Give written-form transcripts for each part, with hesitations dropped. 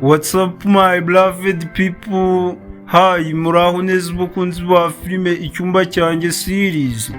What's up my beloved people? Hi, muraho neza bakunzi ba filime Icyumba cyanjye series.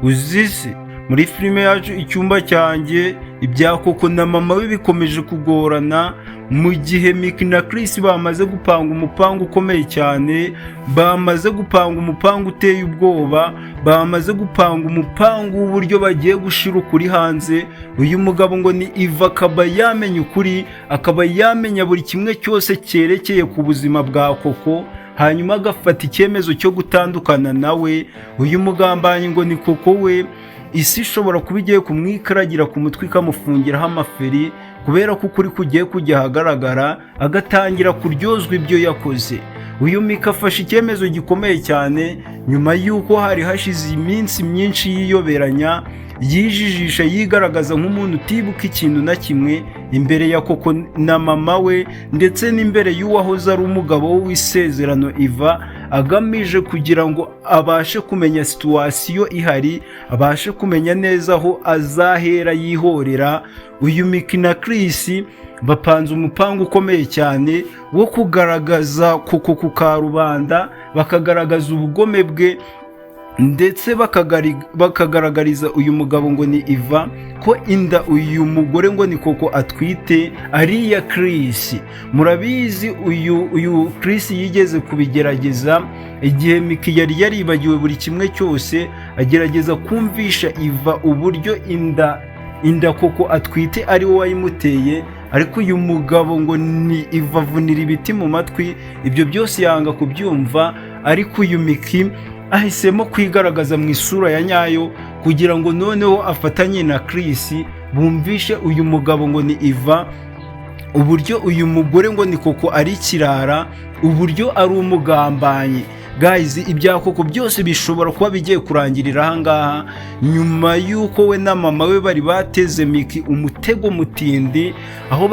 Uzisi muri filime yacu Icyumba cyanjye ibya Koko na mama we bikomeje kugorana mu gihe Mickey na Chris bamaze gupanga umupango ukomeye cyane, bamaze gupanga umupango uteye ubwoba, bamaze gupanga umupango w'uburyo bagiye gushira ukuri hanze. Uyu mugabo ngo ni Iva akaba yamenye ukuri, akaba yamenya buri kimwe cyose cyerekeye ku buzima bwa Koko, hanyuma agafata icyemezo cyo gutandukana nawe. Uyu mugambanyi ngo ni Koko we, isi ishobora kuba igiye kumwikaragira ku mutwe ikamufungiraho amaferi kubera ko ukuri kugiye kujya ahagaragara, agatangira kuryozwa ibyo yakoze. Uyu Mickey afashe icyemezo gikomeye cyane nyuma y'uko hari hashize iminsi myinshi yiyoberanya, yijijisha, yigaragaza nk'umuntu utibuka ikintu na kimwe imbere ya Koko na mama we ndetse n'imbere y'uwahoze ari umugabo w'isezerano Iva, agamije kugira ngo abashe kumenya situwasiyo ihari, abashe kumenya neza aho azahera yihorera. Uyu Mickey na Chris bapanze umupango ukomeye cyane wo kugaragaza Koko ku karubanda, bakagaragaza ubugome bwe ndetse bakagaragariza uyu mugabo ngo ni Iva ko inda uyu mugore ngo ni Koko atwite ari iya Chris. Murabizi uyu Chris yigeze kubigerageza igihe Mickey yari yaribagiwe buri kimwe cyose, agerageza kumvisha Iva uburyo inda Koko atwite ari we wayimuteye, ariko uyu mugabo ngo ni Iva avunira ibiti mu matwi, ibyo byose yanga kubyumva. Ariko uyu Mickey ahisemo kwigaragaza mu isura ya nyayo kugira ngo noneho afatanye na Chris bumvishe uyu mugabo ngo ni Iva uburyo uyu mugore ngo ni Koko ari kirara, uburyo ari umugambanyi. Guys, ibya Koko byose bishobora kuba bigiye kurangirira aha ngaha nyuma y'uko we na mama we bari bateze Mickey umutego mutindi, aho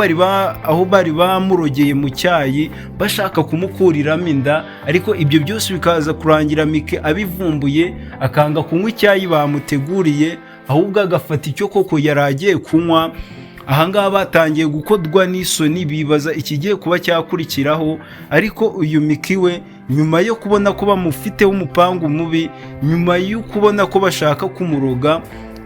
bari bamurogeye mu cyayi bashaka kumukuriramo inda, ariko ibyo byose bikaza kurangira Mickey abivumbuye, akanga kunywa icyayi bamuteguriye, ahubwo agafata icyo Koko yari agiye kunywa. Ahangaha batangiye gukodwa n'isoni, bibaza ikigiye kuba cyakurikiraho. Ariko uyu Mickey we nyuma yo kubona ko bamufiteho umupango mubi, nyuma yo kubona ko bashaka kumuroga,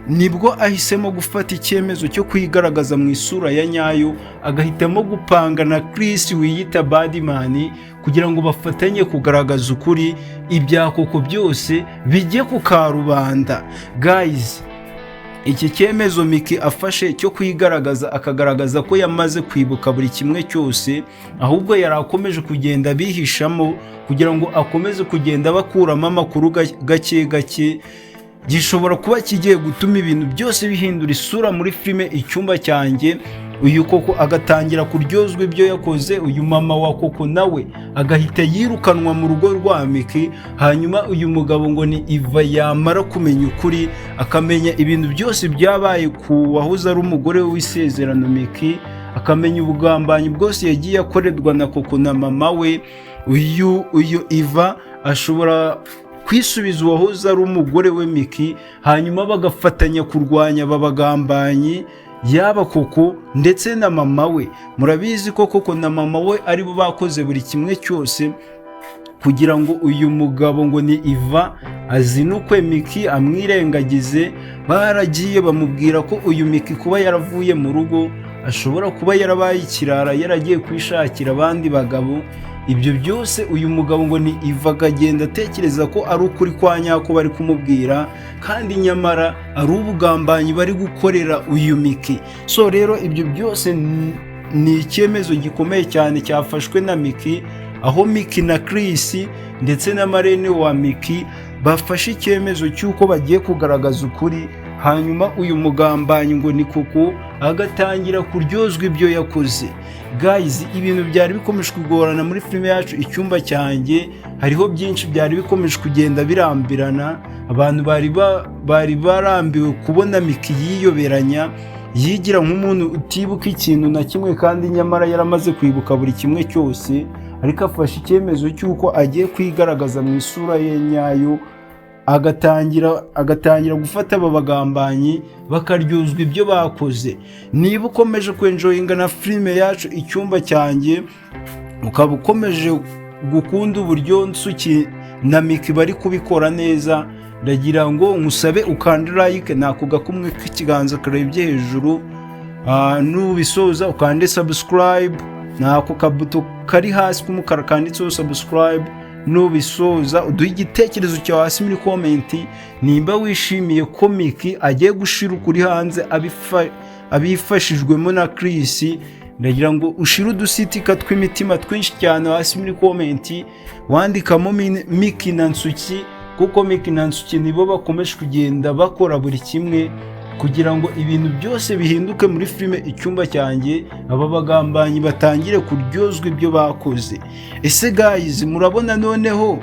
nibwo ahisemo gufata icyemezo cyo kwigaragaza mu isura ya nyayo, agahitamo gupanga na Chris wiyita Badman kugira ngo bafatanye kugaragaza ukuri, ibya Koko byose bijye ku karubanda. Guys, iki cyemezo Mickey afashe cyo kwigaragaza, akagaragaza ko yamaze kwibuka buri kimwe cyose, ahubwo yari akomeje kugenda bihishamo kugira ngo akomeze kugenda bakuramo amakuru gake gake, gishobora kuba kigiye gutuma ibintu byose bihindura isura muri filime Icyumba cyanjye. Uyu Koko agatangira kuryozwa ibyo yakoze, uyu mama wa Koko nawe agahita yirukanwa mu rugo rwa Mickey. Hanyuma uyu mugabo ngo ni Iva yamara kumenya ukuri, akamenya ibintu byose byabaye ku wahoze ari umugore w'isezerano Mickey, akamenya ubugambanyi bwose yagiye akorerwa na Koko na mama we, uyu Iva ashobora kwisubiza uwahoze ari umugore we Mickey, hanyuma bagafatanya kurwanya babagambanyi, yaba Koko ndetse na mama we. Murabizi ko Koko na mama we ari bo bakoze buri kimwe cyose kugira ngo uyu mugabo ngo ni Iva azinukwe Mickey, amwirengagize. Baragiye bamubwira ko uyu Mickey kuba yaravuye mu rugo ashobora kuba yarabaye ikirara, yaragiye kwishakira abandi bagabo. Ibyo byose uyu mugabo ngo ni Iva akagenda atekereza ko ari ukuri kwa nyako bari kumubwira, kandi nyamara ari ubugambanyi bari gukorera uyu Mickey. So rero ibyo byose ni icyemezo gikomeye cyane cyafashwe na Mickey, aho Mickey na Chris ndetse na marene wa Mickey bafashe icyemezo cy'uko bagiye kugaragaza ukuri, hanyuma uyu mugambanyi ngo ni Koko agatangira kuryozwa ibyo yakoze. Guys, ibintu byari bikomeje kugorana muri filime yacu Icyumba cyanjye, hariho byinshi byari bikomeje kugenda birambirana. Abantu bari barambiwe kubona Mickey yiyoberanya, yigira nk'umuntu utibuka ikintu na kimwe, kandi nyamara yaramaze kwibuka buri kimwe cyose, ariko afashe icyemezo cy'uko agiye kwigaragaza mu isura ye nyayo, agatangira gufata aba bagambanyi bakaryozwa ibyo bakoze. Niba ukomeje kwenjoyinga na filime yacu Icyumba cyanjye, ukaba ukomeje gukunda uburyo Nsuki na Miki bari kubikora neza, ndagira ngo nkusabe ukande like nako gakumwe k'ikiganza karebye hejuru, nubisoza ukande subscribe nako kabuto kari hasi k'umukara kanditseho subscribe. Nubisoza uduhe igitekerezo cyawe hasi muri komenti nimba wishimiye ko Miki agiye gushira ukuri hanze abifashijwemo na Chris. Ndagira ngo ushire udusitika tw'imitima twinshi cyane hasi muri komenti wandikamo Miki na Nsuki, kuko Miki na Nsuki nibo bakomeje kugenda bakora buri kimwe kugira ngo ibintu byose bihinduke muri filime Icyumba cyanjye, aba bagambanyi batangire kuryozwa ibyo bakoze. Ese guys, murabona noneho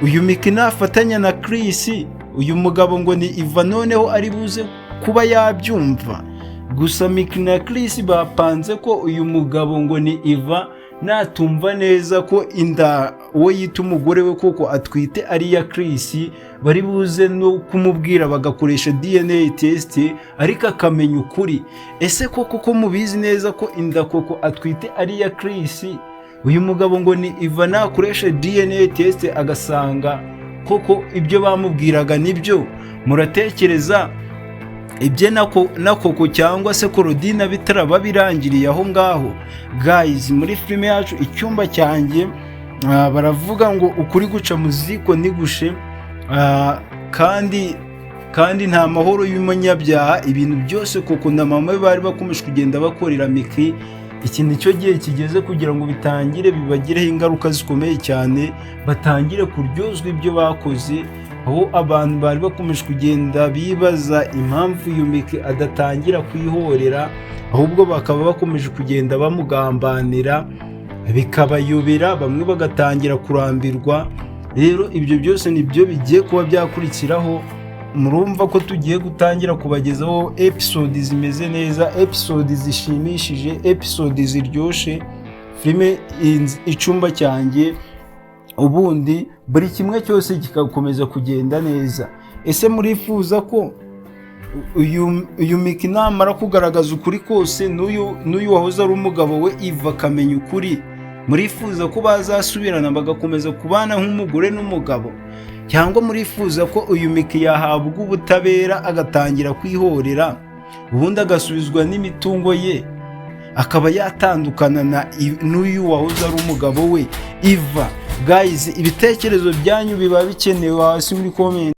uyu Miki nafatanya na Chris, uyu mugabo ngo ni Iva noneho ari buze kuba yabyumva? Gusa Miki na Chris bapanze ko uyu mugabo ngo ni Iva natumva neza ko inda uwo yita umugore we koko atwite ari iya Chris, bari buze no kumubwira bagakoresha DNA test ariko akamenya ukuri. Ese koko ko mubizi neza ko inda koko atwite ari iya Chris, uyu mugabo ngo ni Iva nakoresha DNA test agasanga koko ibyo bamubwiraga nibyo, muratekereza ibye na koko cyangwa se Korodina bitaraba birangiriye aho ngaho? Guys, muri filime yacu Icyumba cyanjye baravuga ngo ukuri guca mu ziko ntigushe, kandi nta mahoro y'umunyabyaha. Ibintu byose koko na mama bari bakomeje kugenda bakorera Miki, iki nicyo gihe kigeze kugira ngo bitangire bibagireho ingaruka zikomeye cyane, batangire kuryozwa ibyo bakoze. Aho abantu bari bakomeje kugenda bibaza impamvu uyu Miki adatangira kwihorera, ahubwo bakaba bakomeje kugenda bamugambanira bikabayobera, bamwe bagatangira kurambirwa. Rero ibyo byose nibyo bigiye kuba byakurikiraho. Murumva ko tugiye gutangira kubagezaho episode zimeze neza, episode zishimishije, episode ziryoshe, filime Icyumba cyanjye, ubundi buri kimwe cyose kikakomeza kugenda neza. Ese murifuza ko uyu Miki namara kugaragaza ukuri kose n'uyu wahoze ari umugabo we Iva akamenya ukuri, murifuza ko bazasubirana bagakomeza kubana nk'umugore n'umugabo, cyangwa murifuza ko uyu Miki yahabwa ubutabera agatangira kwihorera, ubundi agasubizwa n'imitungo ye, akaba yatandukana n'uyu wahoze ari umugabo we Iva? Guys, ibitekerezo byanyu biba bikenewe hasi muri comment.